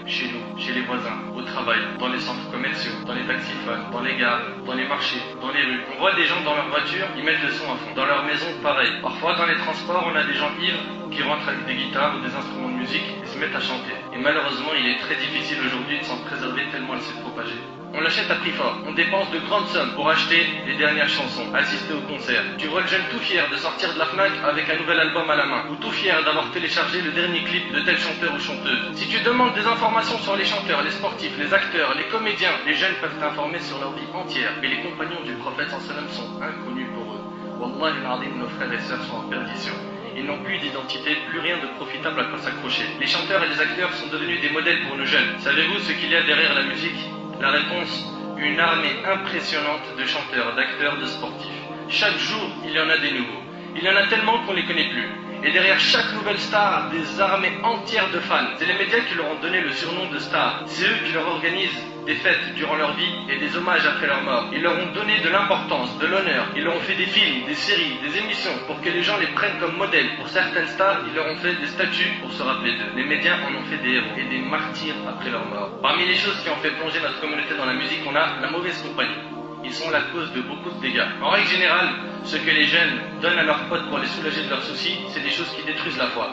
chez nous, chez les voisins, au travail, dans les centres commerciaux, dans les taxiphones, dans les gares, dans les marchés, dans les rues. On voit des gens dans leur voiture, ils mettent le son à fond. Dans leur maison, pareil. Parfois, dans les transports, on a des gens ivres qui rentrent avec des guitares ou des instruments de musique et se mettent à chanter. Et malheureusement, il est très difficile aujourd'hui de s'en préserver tellement elle s'est propagée. On l'achète à prix fort, on dépense de grandes sommes pour acheter les dernières chansons, assister au concert. Tu vois le jeune tout fier de sortir de la Fnac avec un nouvel album à la main, ou tout fier d'avoir téléchargé le dernier clip de tel chanteur ou chanteuse. Si tu demandes des informations sur les chanteurs, les sportifs, les acteurs, les comédiens, les jeunes peuvent t'informer sur leur vie entière. Mais les compagnons du prophète sallam sont inconnus pour eux. Wallahi al-azim, nos frères et sœurs sont en perdition. Ils n'ont plus d'identité, plus rien de profitable à quoi s'accrocher. Les chanteurs et les acteurs sont devenus des modèles pour nos jeunes. Savez-vous ce qu'il y a derrière la musique? La réponse, une armée impressionnante de chanteurs, d'acteurs, de sportifs. Chaque jour, il y en a des nouveaux. Il y en a tellement qu'on ne les connaît plus. Et derrière chaque nouvelle star, des armées entières de fans. C'est les médias qui leur ont donné le surnom de star. C'est eux qui leur organisent des fêtes durant leur vie et des hommages après leur mort. Ils leur ont donné de l'importance, de l'honneur. Ils leur ont fait des films, des séries, des émissions pour que les gens les prennent comme modèles. Pour certaines stars, ils leur ont fait des statues pour se rappeler d'eux. Les médias en ont fait des héros et des martyrs après leur mort. Parmi les choses qui ont fait plonger notre communauté dans la musique, on a la mauvaise compagnie. Ils sont la cause de beaucoup de dégâts. En règle générale, ce que les jeunes donnent à leurs potes pour les soulager de leurs soucis, c'est des choses qui détruisent la foi.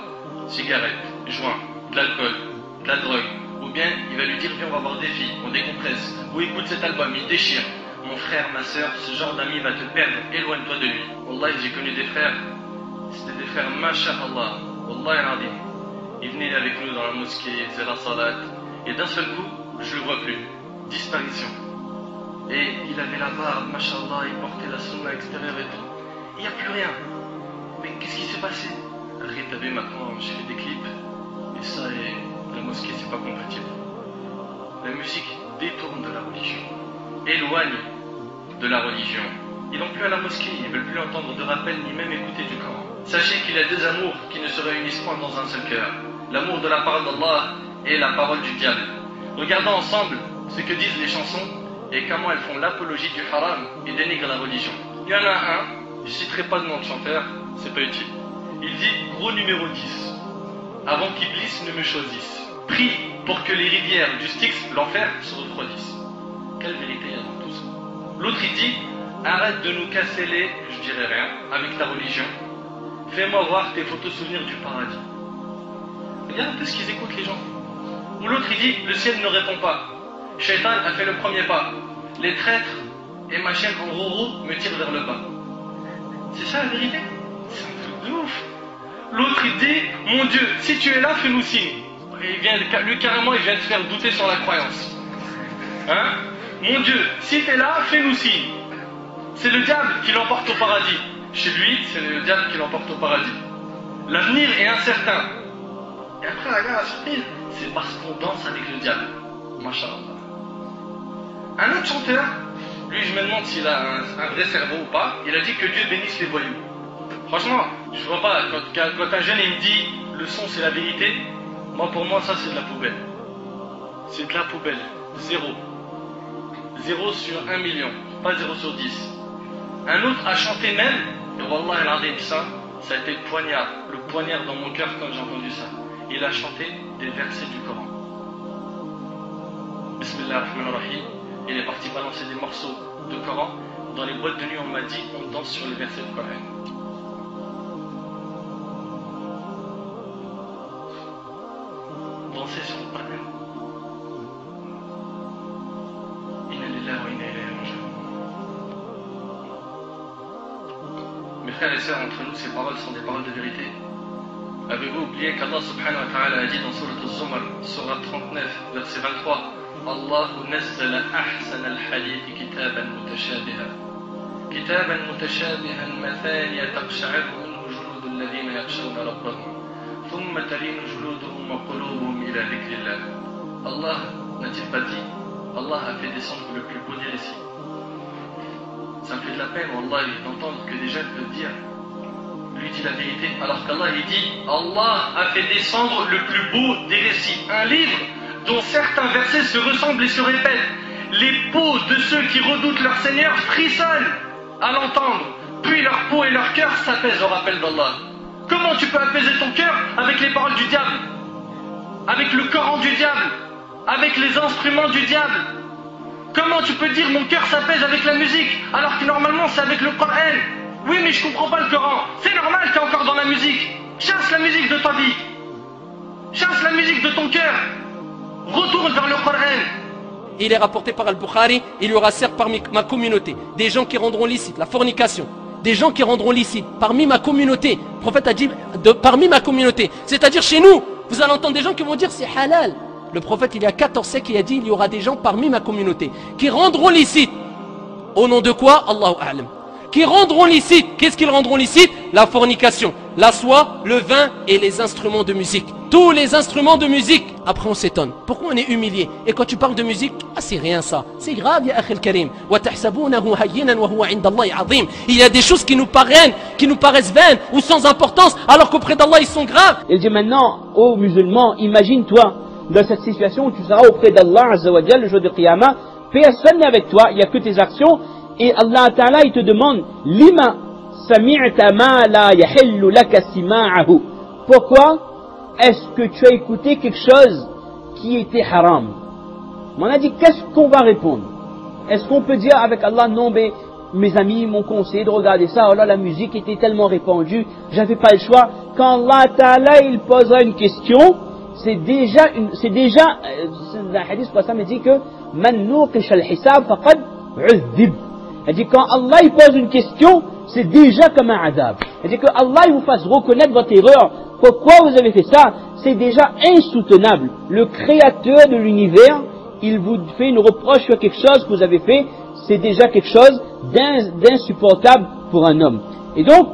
Cigarettes, joints, de l'alcool, de la drogue. Ou bien, il va lui dire, viens, on va voir des filles, on décompresse. Ou écoute cet album, il déchire. Mon frère, ma soeur, ce genre d'ami va te perdre, éloigne-toi de lui. Wallahi, j'ai connu des frères, c'était des frères, masha'Allah. Wallahi al-azim. Ils venaient avec nous dans la mosquée, ils faisaient la salat. Et d'un seul coup, je le vois plus. Disparition. Et il avait la barbe, mashallah, il portait la sunna extérieure et tout. Il n'y a plus rien. Mais qu'est-ce qui s'est passé? Regardez, maintenant, j'ai fait des clips. Et ça, et la mosquée, c'est pas compatible. La musique détourne de la religion. Éloigne de la religion. Ils n'ont plus à la mosquée, ils ne veulent plus entendre de rappel, ni même écouter du Coran. Sachez qu'il y a deux amours qui ne se réunissent pas dans un seul cœur. L'amour de la parole d'Allah et la parole du diable. Regardons ensemble ce que disent les chansons et comment elles font l'apologie du haram et dénigrent la religion. Il y en a un, je ne citerai pas de nom de chanteur, c'est pas utile. Il dit, gros numéro 10, avant qu'Iblis ne me choisisse. Prie pour que les rivières du Styx, l'enfer, se refroidissent. Quelle vérité il y a dans tout ça? L'autre il dit, arrête de nous casser les, je dirais rien, avec ta religion. Fais-moi voir tes photos souvenirs du paradis. Regarde un peu ce qu'ils écoutent les gens. Ou l'autre il dit, le ciel ne répond pas. Shaitan a fait le premier pas. Les traîtres et ma chaîne en roue me tirent vers le bas. C'est ça la vérité? C'est un truc de ouf. L'autre il dit, mon Dieu, si tu es là, fais-nous signe. Et lui carrément il vient de faire douter sur la croyance. Hein? Mon Dieu, si tu es là, fais-nous signe. C'est le diable qui l'emporte au paradis. Chez lui, c'est le diable qui l'emporte au paradis. L'avenir est incertain. Et après, regarde la surprise, c'est parce qu'on danse avec le diable. Masha'Allah. Un autre chanteur, lui je me demande s'il a un vrai cerveau ou pas, il a dit que Dieu bénisse les voyous. Franchement, je vois pas, quand un jeune il me dit le son c'est la vérité, pour moi ça c'est de la poubelle. C'est de la poubelle. Zéro. 0 sur 1 million, pas 0 sur 10. Un autre a chanté même, et Wallah al-Azim, ça a été le poignard dans mon cœur quand j'ai entendu ça. Il a chanté des versets du Coran. Bismillah ar-Rahman ar-Rahim. Il est parti balancer des morceaux de Coran. Dans les boîtes de nuit, on m'a dit, on danse sur les versets du Coran. Danser sur le Coran. Inna lillahi wa inna ilayhi raji'un. Mes frères et sœurs, entre nous, ces paroles sont des paroles de vérité. Avez-vous oublié qu'Allah subhanahu wa ta'ala a dit dans Surat al-Zumar, Surat 39, verset 23, Allah nazzala ahsan al-hadith kitaban mutashabihan mathaniya taqsha'irru minhu juludu alladhina yakhshawna rabbahum thumma talinu juluduhum wa qulubuhum ila dhikrillah. Allah n'a-t-il pas dit, Allah a fait descendre le plus beau des récits. Ça me fait de la peine, Wallah, d'entendre que des jeunes peuvent dire lui dit la vérité, alors qu'Allah il dit Allah a fait descendre le plus beau des récits, un livre dont certains versets se ressemblent et se répètent. Les peaux de ceux qui redoutent leur Seigneur frissonnent à l'entendre, puis leur peau et leur cœur s'apaisent au rappel d'Allah. Comment tu peux apaiser ton cœur avec les paroles du diable, avec le Coran du diable? avec les instruments du diable. Comment tu peux dire mon cœur s'apaise avec la musique alors que normalement c'est avec le Coran? Oui mais je comprends pas le Coran. C'est normal, t'es encore dans la musique. Chasse la musique de ta vie. Chasse la musique de ton cœur. Retourne vers le Coran. Il est rapporté par Al-Bukhari, il y aura certes parmi ma communauté des gens qui rendront licite la fornication, des gens qui rendront licite parmi ma communauté. Le prophète a dit parmi ma communauté, c'est-à-dire chez nous. Vous allez entendre des gens qui vont dire c'est halal. Le prophète il y a 14 siècles il a dit il y aura des gens parmi ma communauté qui rendront licite. Au nom de quoi? Allahu A'lam. Qui rendront licite. Qu'est-ce qu'ils rendront licite? La fornication, la soie, le vin et les instruments de musique. Tous les instruments de musique. Après on s'étonne. Pourquoi on est humilié? Et quand tu parles de musique, ah c'est rien ça. C'est grave ya akhil karim. Il y a des choses qui nous paraissent vaines ou sans importance alors qu'auprès d'Allah ils sont graves. Il dit maintenant aux musulmans, imagine-toi dans cette situation où tu seras auprès d'Allah Azza wa Jalla le jour de Qiyamah, personne n'est avec toi, il n'y a que tes actions. Et Allah Ta'ala il te demande Lima sami'ta ma la yahillu laka sima'ahu. Pourquoi est-ce que tu as écouté quelque chose qui était haram? On a dit qu'est-ce qu'on va répondre? Est-ce qu'on peut dire avec Allah non mais mes amis m'ont conseillé de regarder ça, oh là la musique était tellement répandue, j'avais pas le choix. Quand Allah Ta'ala il posera une question, c'est déjà le hadith pour ça me dit que man nuqish al-hisab faqad uzdib. Elle dit quand Allah il pose une question, c'est déjà comme un adab. Elle dit que Allah il vous fasse reconnaître votre erreur. Pourquoi vous avez fait ça? C'est déjà insoutenable. Le créateur de l'univers, il vous fait une reproche sur quelque chose que vous avez fait. C'est déjà quelque chose d'insupportable pour un homme. Et donc,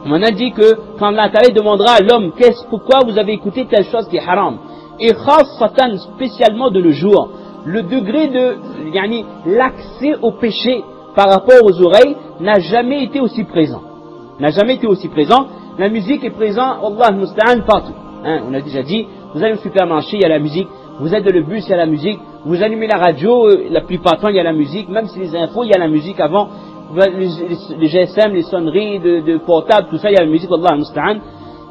on a dit que quand Allah demandera à l'homme pourquoi vous avez écouté telle chose qui est haram, et Satan spécialement de le jour, le degré de l'accès au péché par rapport aux oreilles n'a jamais été aussi présent. N'a jamais été aussi présent. La musique est présente, Allah al-Musta'an, partout. On a déjà dit, vous allez au supermarché, il y a la musique. Vous êtes dans le bus, il y a la musique. Vous allumez la radio, la plupart du temps, il y a la musique. Même si les infos, il y a la musique avant. Les GSM, les sonneries de portable, tout ça, il y a la musique, Allah al-Musta'an.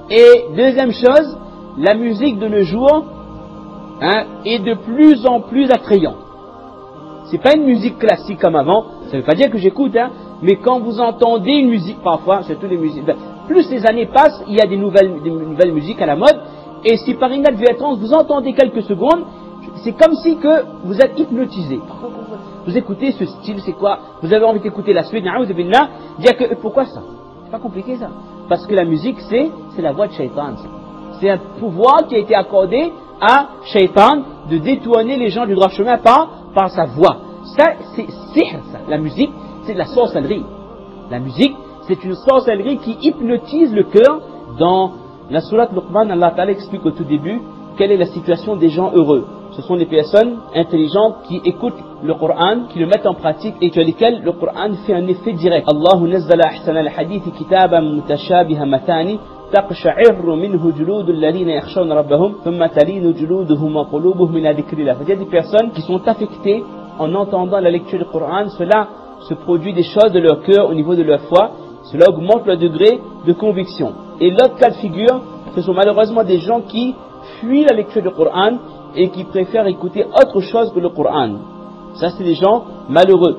Et deuxième chose, la musique de nos jours est de plus en plus attrayante. C'est pas une musique classique comme avant. Ça veut pas dire que j'écoute, mais quand vous entendez une musique parfois, surtout les musiques, plus les années passent, il y a des nouvelles musiques à la mode, et si par inadvertance vous entendez quelques secondes, c'est comme si que vous êtes hypnotisé. Vous écoutez ce style, c'est quoi? Vous avez envie d'écouter la suite, dire que pourquoi ça? C'est pas compliqué ça. Parce que la musique c'est la voix de Shaitan. C'est un pouvoir qui a été accordé à Shaitan de détourner les gens du droit chemin par sa voix. Ça, c'est sihr, ça. La musique, c'est de la sorcellerie. La musique, c'est une sorcellerie qui hypnotise le cœur. Dans la sourate Luqman, Allah Ta'ala explique au tout début quelle est la situation des gens heureux. Ce sont des personnes intelligentes qui écoutent le Coran, qui le mettent en pratique et sur lesquelles le Coran fait un effet direct. Allahu nazzala ahsana al-hadith kitaban mutashabiha matani taqsha'irru minhu juludul ladina yakhshawna rabbahum thumma talinu juluduhum wa qulubuhum min dhikrillah. Il y a des personnes qui sont affectées en entendant la lecture du Coran, cela se produit des choses de leur cœur au niveau de leur foi, cela augmente leur degré de conviction. Et l'autre cas de figure, ce sont malheureusement des gens qui fuient la lecture du Coran et qui préfèrent écouter autre chose que le Coran. Ça c'est des gens malheureux.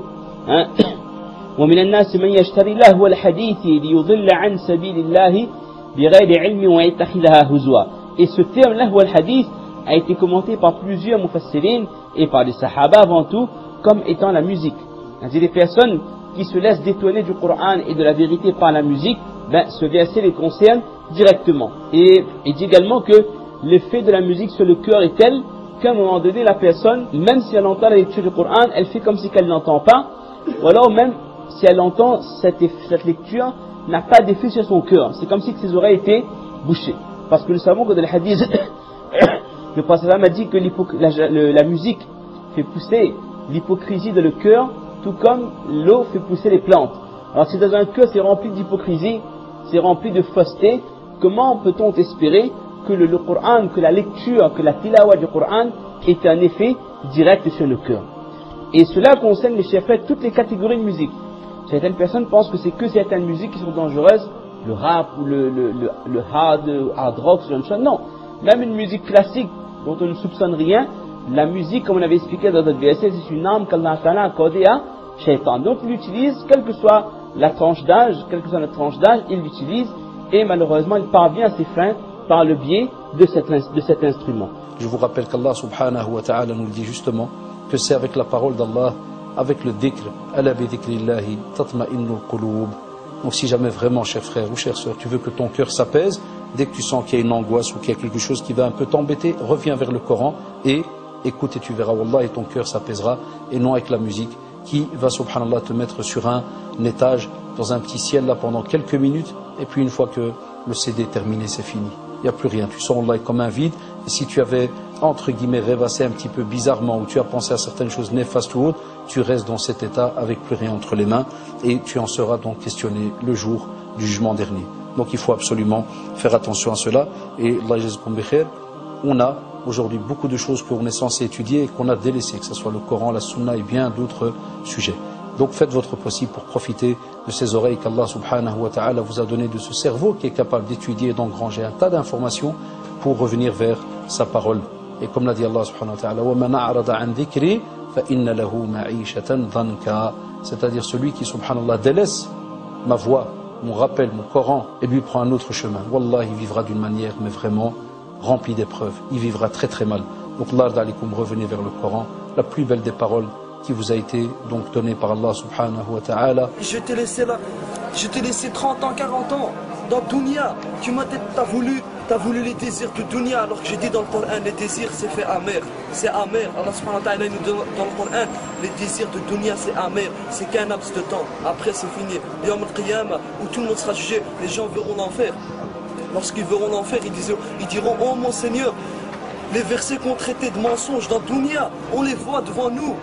ومن الناس من يشتري لهو الحديث ليضل عن سبيل الله بغير علم ويتخذها هزوا. Et ce terme lahwa al-hadith a été commenté par plusieurs mufassirin et par les sahaba avant tout comme étant la musique. C'est des personnes qui se laissent détourner du Coran et de la vérité par la musique, ce verset les concerne directement. Et il dit également que l'effet de la musique sur le cœur est tel qu'à un moment donné la personne, même si elle entend la lecture du Coran, elle fait comme si elle n'entend pas, ou alors même si elle entend cette lecture n'a pas d'effet sur son cœur. C'est comme si ses oreilles étaient bouchées. Parce que nous savons que dans le hadith, le prophète a dit que la musique fait pousser l'hypocrisie dans le cœur, tout comme l'eau fait pousser les plantes. Alors si dans un cœur c'est rempli d'hypocrisie, c'est rempli de fausseté, comment peut-on espérer que le Coran, que la lecture, que la tilawa du Coran ait un effet direct sur le cœur? Et cela concerne les chefs, toutes les catégories de musique. Certaines personnes pensent que c'est que certaines musiques qui sont dangereuses, le rap ou le hard rock, ce genre de choses. Non, même une musique classique dont on ne soupçonne rien, la musique, comme on avait expliqué dans notre verset, c'est une arme qu'Allah Ta'ala a accordée à Shaitan. Donc il l'utilise, quelle que soit la tranche d'âge, quelle que soit notre tranche d'âge, il l'utilise et malheureusement il parvient à ses fins par le biais de cet instrument. Je vous rappelle qu'Allah subhanahu wa ta'ala nous le dit justement, que c'est avec la parole d'Allah, avec le dhikr, ala bi dhikrillahi tatma'innul qulub. Donc si jamais vraiment, cher frère ou chère sœur, tu veux que ton cœur s'apaise, dès que tu sens qu'il y a une angoisse ou qu'il y a quelque chose qui va un peu t'embêter, reviens vers le Coran et écoute et tu verras, wallah, et ton cœur s'apaisera, et non avec la musique qui va, subhanallah, te mettre sur un étage, dans un petit ciel là pendant quelques minutes, et puis une fois que le CD est terminé, c'est fini. Il n'y a plus rien, tu sens Allah comme un vide, et si tu avais, entre guillemets, rêvassé un petit peu bizarrement, ou tu as pensé à certaines choses néfastes ou autres, tu restes dans cet état avec plus rien entre les mains, et tu en seras donc questionné le jour du jugement dernier. Donc il faut absolument faire attention à cela, et Allah yazkoum bi khair, on a aujourd'hui beaucoup de choses qu'on est censé étudier et qu'on a délaissées, que ce soit le Coran, la Sunna et bien d'autres sujets. Donc faites votre possible pour profiter de ces oreilles qu'Allah subhanahu wa ta'ala vous a donné, de ce cerveau qui est capable d'étudier et d'engranger un tas d'informations pour revenir vers sa parole. Et comme l'a dit Allah subhanahu wa ta'ala, وَمَنْ أَعْرَضَ عَنْ ذِكْرِي فَإِنَّ لَهُ مَعِيشَةً ضَنْكًا. C'est-à-dire celui qui subhanallah délaisse ma voix, mon rappel, mon Coran, et lui prend un autre chemin. Wallah, il vivra d'une manière, mais vraiment remplie d'épreuves. Il vivra très très mal. Donc, Allah d'alikum, revenez vers le Coran, la plus belle des paroles qui vous a été donc donnée par Allah subhanahu wa ta'ala. Je t'ai laissé là, je t'ai laissé 30 ans, 40 ans dans Dunya. T'as voulu les désirs de Dunya, alors que j'ai dit dans le Coran, les désirs c'est fait amer. C'est amer. Allah subhanahu wa ta'ala nous dit dans le Coran, les désirs de Dunya c'est amer. C'est qu'un laps de temps. Après c'est fini. Yawm al-Qiyamah, où tout le monde sera jugé, les gens verront l'enfer. Lorsqu'ils verront l'enfer, ils diront, oh mon Seigneur, les versets qu'on traitait de mensonges dans Dunya, on les voit devant nous.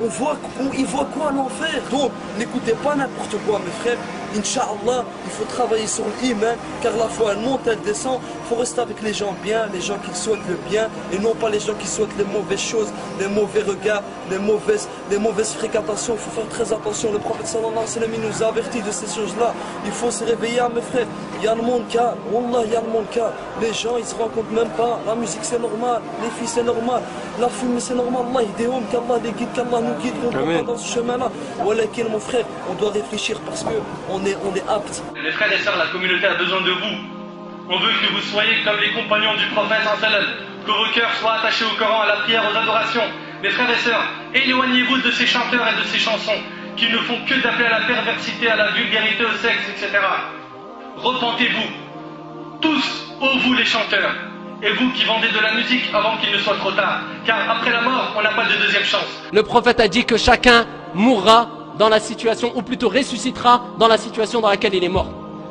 Ils voient quoi l'enfer? Donc, n'écoutez pas n'importe quoi, mes frères. Inch'Allah, il faut travailler sur l'iman, car la foi elle monte, elle descend. Il faut rester avec les gens bien, les gens qui souhaitent le bien, et non pas les gens qui souhaitent les mauvaises choses, les mauvais regards, les mauvaises fréquentations. Il faut faire très attention. Le prophète sallallahu alayhi wa sallam nous a avertis de ces choses-là. Il faut se réveiller, mes frères. Il y a le monde calme, wallah, il y a le monde calme. Les gens, ils se rendent compte même pas. La musique, c'est normal, les filles, c'est normal, la fumée, c'est normal. Allah, il déhomme, qu'Allah les guide, qu'Allah nous guide, qu'on ne pas dans ce chemin-là. Wallah, mon frère, on doit réfléchir parce que on est apte. Les frères et sœurs, la communauté a besoin de vous. On veut que vous soyez comme les compagnons du prophète sallam, que vos cœurs soient attachés au Coran, à la prière, aux adorations. Mes frères et sœurs, éloignez-vous de ces chanteurs et de ces chansons qui ne font que d'appeler à la perversité, à la vulgarité, au sexe, etc. Repentez-vous, tous, ô vous les chanteurs, et vous qui vendez de la musique avant qu'il ne soit trop tard, car après la mort, on n'a pas de deuxième chance. Le prophète a dit que chacun mourra dans la situation, ou plutôt ressuscitera dans la situation dans laquelle il est mort.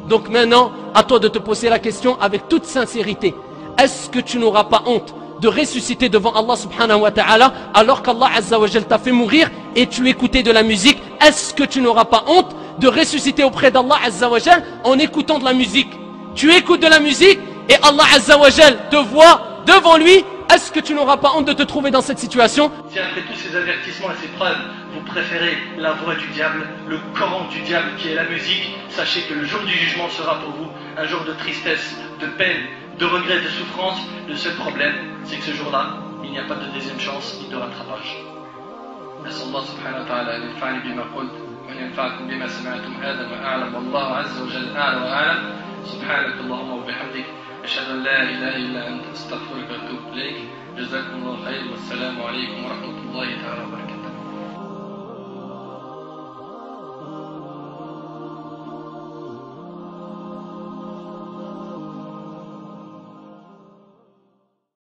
Donc maintenant, à toi de te poser la question avec toute sincérité. Est-ce que tu n'auras pas honte de ressusciter devant Allah subhanahu wa ta'ala alors qu'Allah azza wa jal t'a fait mourir et tu écoutais de la musique? Est-ce que tu n'auras pas honte de ressusciter auprès d'Allah azza wa jal en écoutant de la musique? Tu écoutes de la musique et Allah azza wa jal te voit devant lui. Est-ce que tu n'auras pas honte de te trouver dans cette situation? Si après tous ces avertissements et ces preuves, vous préférez la voix du diable, le Coran du diable qui est la musique, sachez que le jour du jugement sera pour vous un jour de tristesse, de peine, de regret, de souffrance. Le seul problème, c'est que ce jour-là, il n'y a pas de deuxième chance ni de rattrapage. نسأل الله سبحانه وتعالى أن ينفعني بما قلت وأن ينفعكم بما سمعتم. هذا ما أعلم والله عز وجل أعلى وأعلم. سبحانك اللهم وبحمدك أشهد أن لا إله إلا أنت أستغفرك وأتوب إليك. جزاكم الله خير والسلام عليكم ورحمة الله تعالى وبركاته.